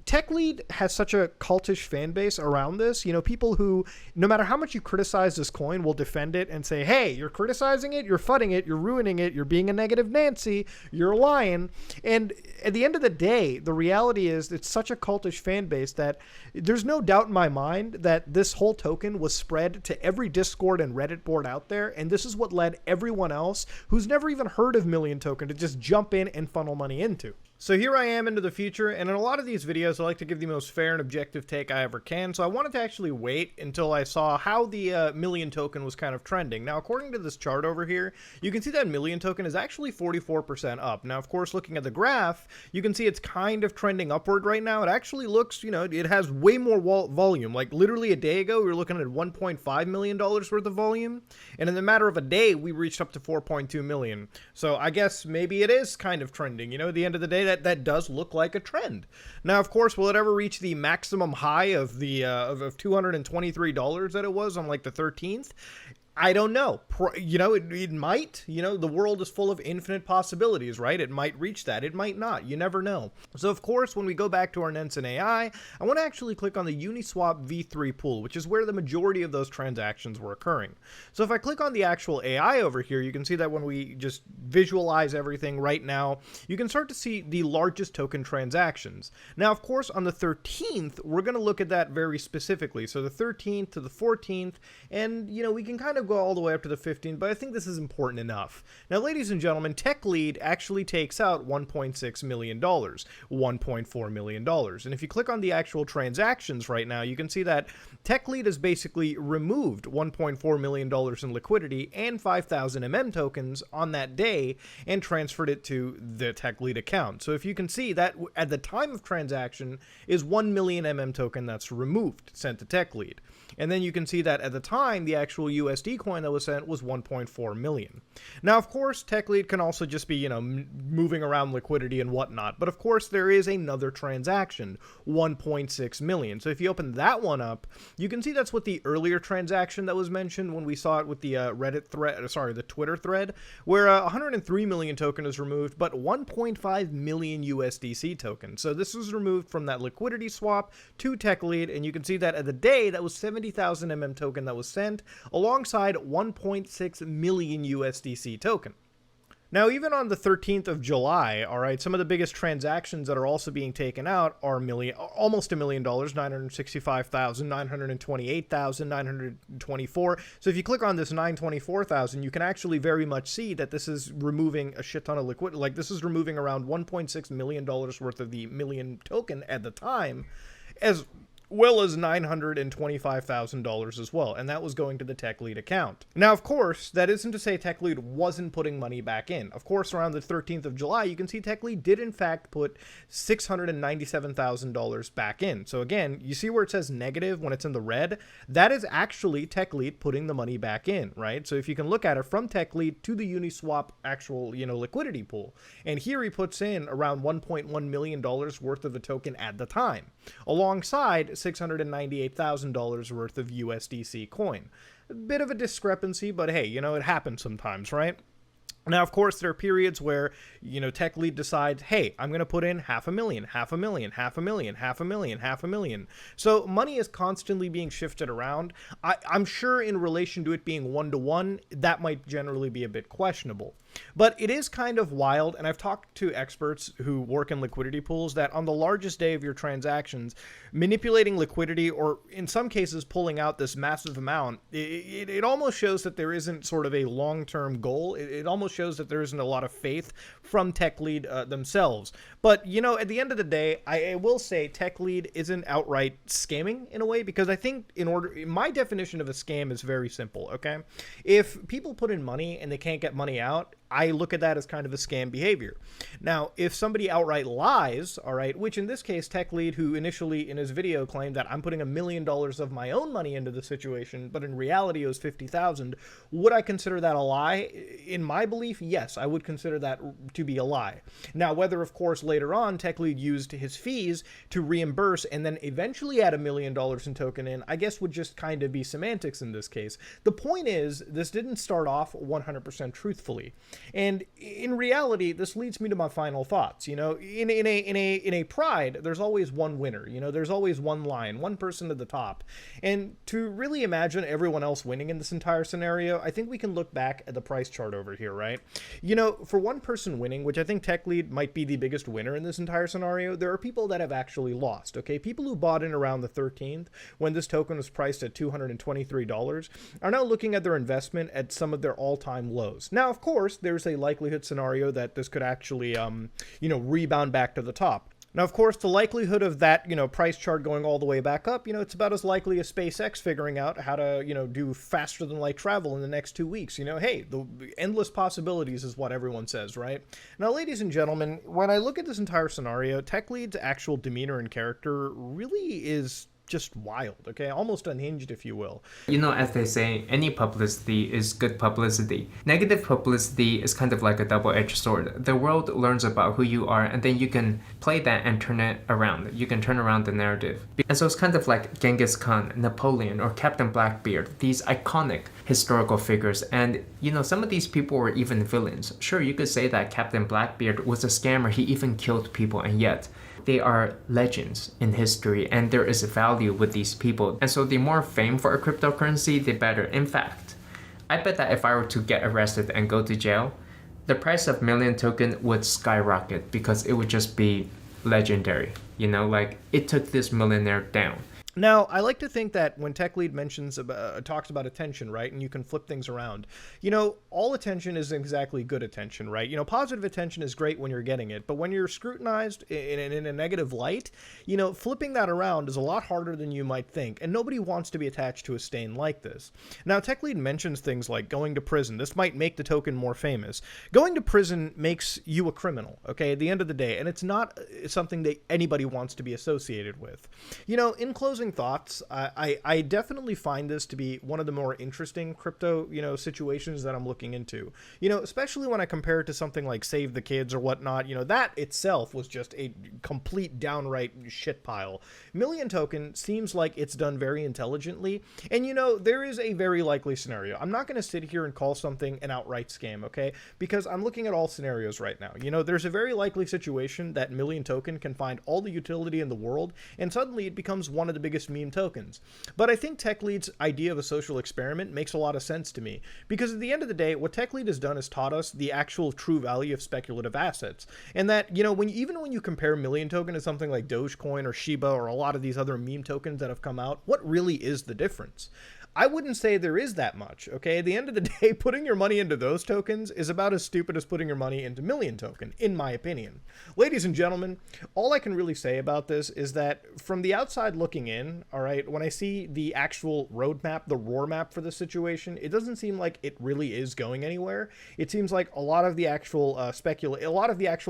TechLead has such a cultish fan base around this. People who, no matter how much you criticize this coin, will defend it and say, hey, you're criticizing it, you're fudding it, you're ruining it, you're being a negative Nancy, you're lying. And at the end of the day, the reality is it's such a cultish fan base that there's no doubt in my mind that this whole token was spread to every Discord and Reddit board out there. And this is what led everyone else who's never even heard of Million Token to just jump in and funnel money into. So here I am into the future, and in a lot of these videos, I like to give the most fair and objective take I ever can, so I wanted to actually wait until I saw how the Million Token was kind of trending. Now, according to this chart over here, you can see that Million Token is actually 44% up. Now, of course, looking at the graph, you can see it's kind of trending upward right now. It actually looks, it has way more volume. Like, literally a day ago, we were looking at $1.5 million worth of volume, and in the matter of a day, we reached up to 4.2 million. So I guess maybe it is kind of trending. At the end of the day, that does look like a trend. Now, of course, will it ever reach the maximum high of the of $223 that it was on like the 13th? I don't know. It might. The world is full of infinite possibilities, right? It might reach that. It might not. You never know. So, of course, when we go back to our Nenson AI, I want to actually click on the Uniswap V3 pool, which is where the majority of those transactions were occurring. So if I click on the actual AI over here, you can see that when we just visualize everything right now, you can start to see the largest token transactions. Now, of course, on the 13th, we're going to look at that very specifically. So the 13th to the 14th, and, we can kind of go all the way up to the 15th, but I think this is important enough. Now, ladies and gentlemen, TechLead actually takes out $1.6 million, $1.4 million. And if you click on the actual transactions right now, you can see that TechLead has basically removed $1.4 million in liquidity and 5,000 tokens on that day and transferred it to the TechLead account. So if you can see that at the time of transaction is 1 million token that's removed, sent to TechLead. And then you can see that at the time, the actual USD coin that was sent was 1.4 million. Now, of course, TechLead can also just be, moving around liquidity and whatnot. But of course, there is another transaction, 1.6 million. So if you open that one up, you can see that's what the earlier transaction that was mentioned when we saw it with the the Twitter thread, where 103 million token is removed, but 1.5 million USDC tokens. So this was removed from that liquidity swap to TechLead, and you can see that at the day, that was 70,000 token that was sent alongside 1.6 million USDC token. Now, even on the 13th of July, all right, some of the biggest transactions that are also being taken out are almost $1 million, 965,000, 928,000, 924. So if you click on this 924,000, you can actually very much see that this is removing a shit ton of liquidity. Like, this is removing around $1.6 million worth of the million token at the time, as well as $925,000 as well, and that was going to the TechLead account. Now, of course, that isn't to say TechLead wasn't putting money back in. Of course, around the 13th of July, you can see TechLead did in fact put $697,000 back in. So again, you see where it says negative when it's in the red? That is actually TechLead putting the money back in, right? So if you can look at it from TechLead to the Uniswap actual, liquidity pool. And here he puts in around $1.1 million worth of a token at the time, alongside $698,000 worth of USDC coin. A bit of a discrepancy, but hey, it happens sometimes, right? Now, of course, there are periods where, TechLead decides, hey, I'm going to put in $500,000, $500,000, $500,000, $500,000, $500,000. So money is constantly being shifted around. I'm sure in relation to it being one-to-one, that might generally be a bit questionable. But it is kind of wild, and I've talked to experts who work in liquidity pools that on the largest day of your transactions, manipulating liquidity, or in some cases pulling out this massive amount, it almost shows that there isn't sort of a long-term goal. It almost shows that there isn't a lot of faith from TechLead themselves. But, at the end of the day, I will say TechLead isn't outright scamming in a way, because I think my definition of a scam is very simple, okay? If people put in money and they can't get money out, I look at that as kind of a scam behavior. Now, if somebody outright lies, all right, which in this case, TechLead, who initially in his video claimed that I'm putting $1 million of my own money into the situation, but in reality it was 50,000, would I consider that a lie? In my belief, yes, I would consider that to be a lie. Now, whether, of course, later on TechLead used his fees to reimburse and then eventually add $1 million in token in, I guess would just kind of be semantics in this case. The point is, this didn't start off 100% truthfully. And in reality, this leads me to my final thoughts. In a pride, there's always one winner. There's always one line, one person at the top. And to really imagine everyone else winning in this entire scenario, I think we can look back at the price chart over here, right? For one person winning, which I think TechLead might be the biggest winner in this entire scenario, there are people that have actually lost, okay? People who bought in around the 13th, when this token was priced at $223, are now looking at their investment at some of their all-time lows. Now, of course, there's a likelihood scenario that this could actually, rebound back to the top. Now, of course, the likelihood of that, price chart going all the way back up, it's about as likely as SpaceX figuring out how to, do faster than light travel in the next 2 weeks. Hey, the endless possibilities is what everyone says, right? Now, ladies and gentlemen, when I look at this entire scenario, TechLead's actual demeanor and character really is just wild, okay? Almost unhinged, if you will. As they say, any publicity is good publicity. Negative publicity is kind of like a double-edged sword. The world learns about who you are, and then you can play that and turn it around. You can turn around the narrative. And so it's kind of like Genghis Khan, Napoleon, or Captain Blackbeard, these iconic historical figures. And, some of these people were even villains. Sure, you could say that Captain Blackbeard was a scammer. He even killed people, and yet they are legends in history, and there is a value with these people. And so the more fame for a cryptocurrency, the better. In fact, I bet that if I were to get arrested and go to jail, the price of million token would skyrocket because it would just be legendary. It took this millionaire down. Now, I like to think that when TechLead talks about attention, right, and you can flip things around, all attention isn't exactly good attention, right? Positive attention is great when you're getting it, but when you're scrutinized in a negative light, flipping that around is a lot harder than you might think, and nobody wants to be attached to a stain like this. Now, TechLead mentions things like going to prison. This might make the token more famous. Going to prison makes you a criminal, okay, at the end of the day, and it's not something that anybody wants to be associated with. In closing thoughts, I definitely find this to be one of the more interesting crypto, situations that I'm looking into, especially when I compare it to something like Save the Kids or whatnot. That itself was just a complete downright shit pile. Million Token seems like it's done very intelligently, and there is a very likely scenario. I'm not going to sit here and call something an outright scam, okay, because I'm looking at all scenarios right now. There's a very likely situation that Million Token can find all the utility in the world, and suddenly it becomes one of the biggest biggest meme tokens. But I think TechLead's idea of a social experiment makes a lot of sense to me, because at the end of the day, what TechLead has done is taught us the actual true value of speculative assets. And that, even when you compare Million Token to something like Dogecoin or Shiba or a lot of these other meme tokens that have come out, what really is the difference? I wouldn't say there is that much, okay? At the end of the day, putting your money into those tokens is about as stupid as putting your money into Million Token, in my opinion. Ladies and gentlemen, all I can really say about this is that from the outside looking in, all right, when I see the actual roadmap, the roar map for the situation, it doesn't seem like it really is going anywhere. It seems like a lot of the actual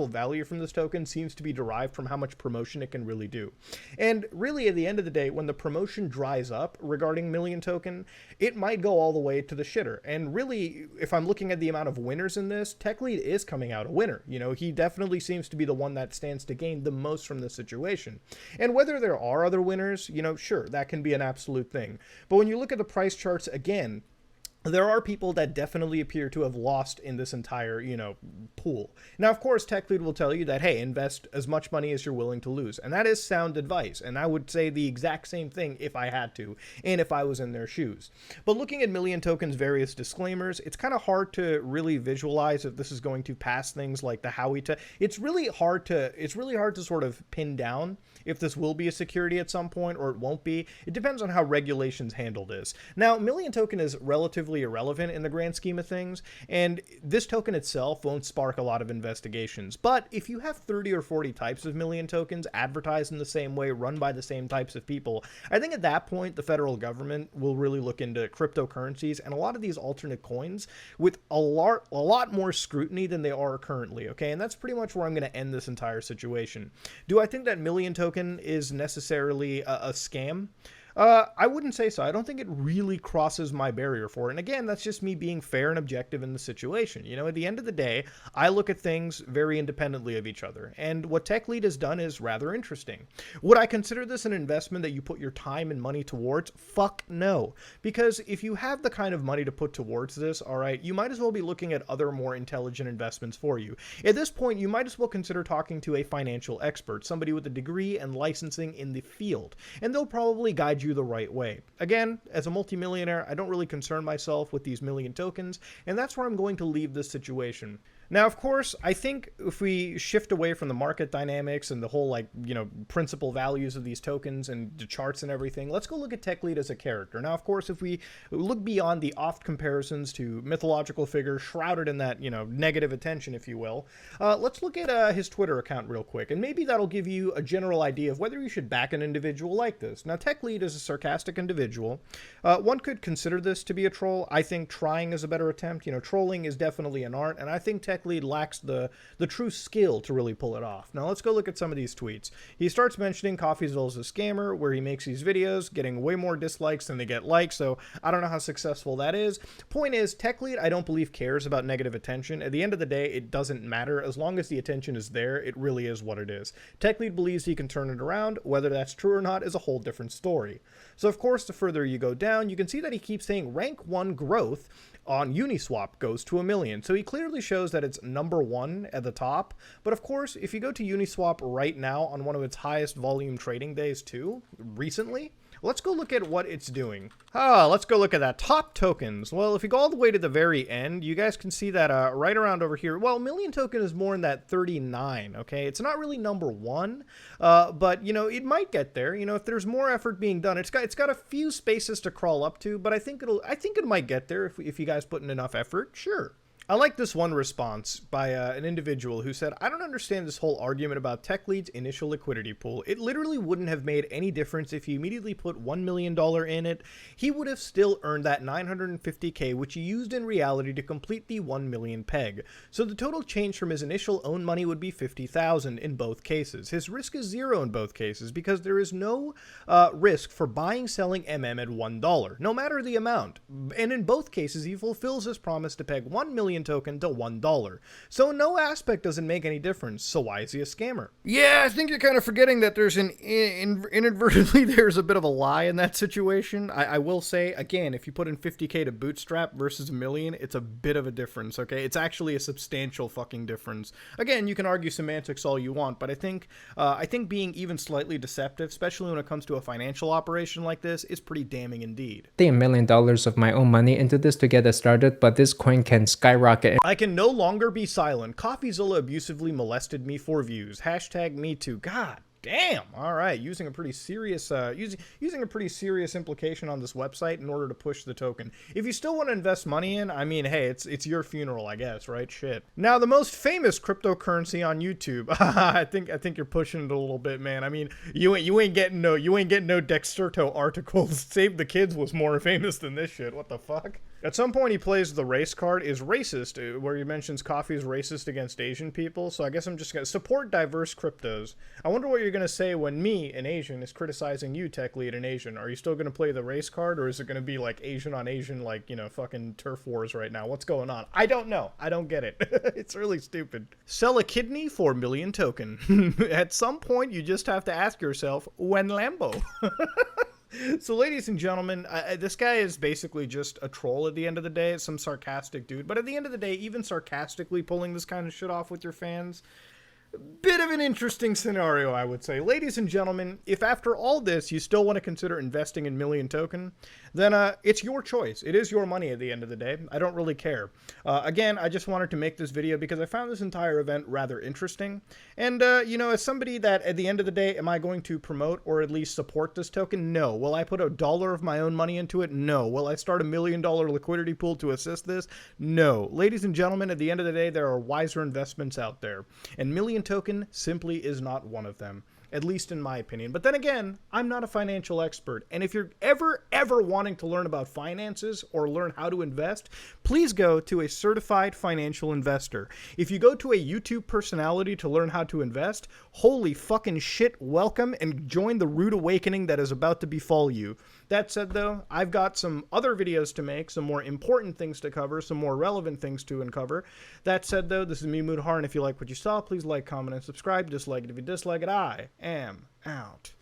value from this token seems to be derived from how much promotion it can really do. And really, at the end of the day, when the promotion dries up regarding Million Token, it might go all the way to the shitter. And really, if I'm looking at the amount of winners in this, TechLead is coming out a winner. He definitely seems to be the one that stands to gain the most from this situation. And whether there are other winners, sure, that can be an absolute thing. But when you look at the price charts again, there are people that definitely appear to have lost in this entire, pool. Now, of course, TechLead will tell you that, hey, invest as much money as you're willing to lose. And that is sound advice. And I would say the exact same thing if I had to, and if I was in their shoes. But looking at Million Token's various disclaimers, it's kind of hard to really visualize if this is going to pass things like the Howey. It's really hard to sort of pin down if this will be a security at some point or it won't be. It depends on how regulations handle this. Now, Million Token is relatively irrelevant in the grand scheme of things, and this token itself won't spark a lot of investigations. But if you have 30 or 40 types of Million Tokens advertised in the same way, run by the same types of people, I think at that point the federal government will really look into cryptocurrencies and a lot of these alternate coins with a lot more scrutiny than they are currently, okay? And that's pretty much where I'm going to end this entire situation. Do I think that Million Token is necessarily a scam? I wouldn't say so. I don't think it really crosses my barrier for it. And again, that's just me being fair and objective in the situation. At the end of the day, I look at things very independently of each other. And what TechLead has done is rather interesting. Would I consider this an investment that you put your time and money towards? Fuck no. Because if you have the kind of money to put towards this, all right, you might as well be looking at other more intelligent investments for you. At this point, you might as well consider talking to a financial expert, somebody with a degree and licensing in the field. And they'll probably guide you the right way. Again, as a multimillionaire, I don't really concern myself with these Million Tokens, and that's where I'm going to leave this situation. Now, of course, I think if we shift away from the market dynamics and the whole, principal values of these tokens and the charts and everything, let's go look at TechLead as a character. Now, of course, if we look beyond the oft comparisons to mythological figures shrouded in that, negative attention, if you will, let's look at his Twitter account real quick, and maybe that'll give you a general idea of whether you should back an individual like this. Now, TechLead is a sarcastic individual. One could consider this to be a troll. I think trying is a better attempt. Trolling is definitely an art, and I think TechLead lacks the true skill to really pull it off. Now let's go look at some of these tweets. He starts mentioning Coffeesville as a scammer, where he makes these videos, getting way more dislikes than they get likes, so I don't know how successful that is. Point is, TechLead, I don't believe, cares about negative attention. At the end of the day, it doesn't matter. As long as the attention is there, it really is what it is. TechLead believes he can turn it around. Whether that's true or not is a whole different story. So of course, the further you go down, you can see that he keeps saying rank 1 growth on Uniswap goes to 1 million. So he clearly shows that it's number 1 at the top. But of course, if you go to Uniswap right now on one of its highest volume trading days too, recently, let's go look at what it's doing. Let's go look at that. Top tokens. Well, if you go all the way to the very end, you guys can see that right around over here. Well, Million Token is more in that 39, okay? It's not really number 1, but, it might get there. If there's more effort being done, it's got a few spaces to crawl up to, but I think it might get there if you guys put in enough effort. Sure. I like this one response by an individual who said, I don't understand this whole argument about TechLead's initial liquidity pool. It literally wouldn't have made any difference if he immediately put $1 million in it. He would have still earned that $950K, which he used in reality to complete the 1 million peg. So the total change from his initial own money would be $50,000 in both cases. His risk is 0 in both cases because there is no risk for buying, selling MM at $1, no matter the amount. And in both cases, he fulfills his promise to peg $1 million million token to $1. So no aspect doesn't make any difference. So why is he a scammer? Yeah, I think you're kind of forgetting that there's inadvertently there's a bit of a lie in that situation. I will say, again, if you put in 50K to bootstrap versus a million, it's a bit of a difference, okay? It's actually a substantial fucking difference. Again, you can argue semantics all you want, but I think being even slightly deceptive, especially when it comes to a financial operation like this, is pretty damning indeed. $1 million of my own money into this to get it started, but this coin can skyrocket. I can no longer be silent. CoffeeZilla abusively molested me for views. Hashtag me too. God damn. All right, using a pretty serious using a pretty serious implication on this website in order to push the token. If you still want to invest money in, I mean, hey, it's your funeral, I guess, right? Shit. Now, the most famous cryptocurrency on YouTube. I think you're pushing it a little bit, man. I mean, you ain't getting no Dexerto articles. Save the Kids was more famous than this shit. What the fuck? At some point, he plays the race card is racist, where he mentions coffee is racist against Asian people. So I guess I'm just going to support diverse cryptos. I wonder what you're going to say when me, an Asian, is criticizing you, TechLead, an Asian. Are you still going to play the race card, or is it going to be like Asian on Asian, like, you know, fucking turf wars right now? What's going on? I don't know. I don't get it. It's really stupid. Sell a kidney for a million token. At some point, you just have to ask yourself, when Lambo? So, ladies and gentlemen, this guy is basically just a troll at the end of the day. It's some sarcastic dude. But at the end of the day, even sarcastically pulling this kind of shit off with your fans, bit of an interesting scenario, I would say. Ladies and gentlemen, if after all this you still want to consider investing in Million Token, then it's your choice. It is your money at the end of the day. I don't really care. Again, I just wanted to make this video because I found this entire event rather interesting. And, you know, as somebody that at the end of the day, am I going to promote or at least support this token? No. Will I put $1 of my own money into it? No. Will I start $1 million liquidity pool to assist this? No. Ladies and gentlemen, at the end of the day, there are wiser investments out there. And Million Token simply is not one of them, at least in my opinion. But then again, I'm not a financial expert, and if you're ever wanting to learn about finances or learn how to invest, please go to a certified financial investor. If you go to a YouTube personality to learn how to invest, holy fucking shit, welcome, and join the rude awakening that is about to befall you. That said, though, I've got some other videos to make, some more important things to cover, some more relevant things to uncover. That said, though, this is me, Mudahar, and if you like what you saw, please like, comment, and subscribe. Dislike it if you dislike it. I am out.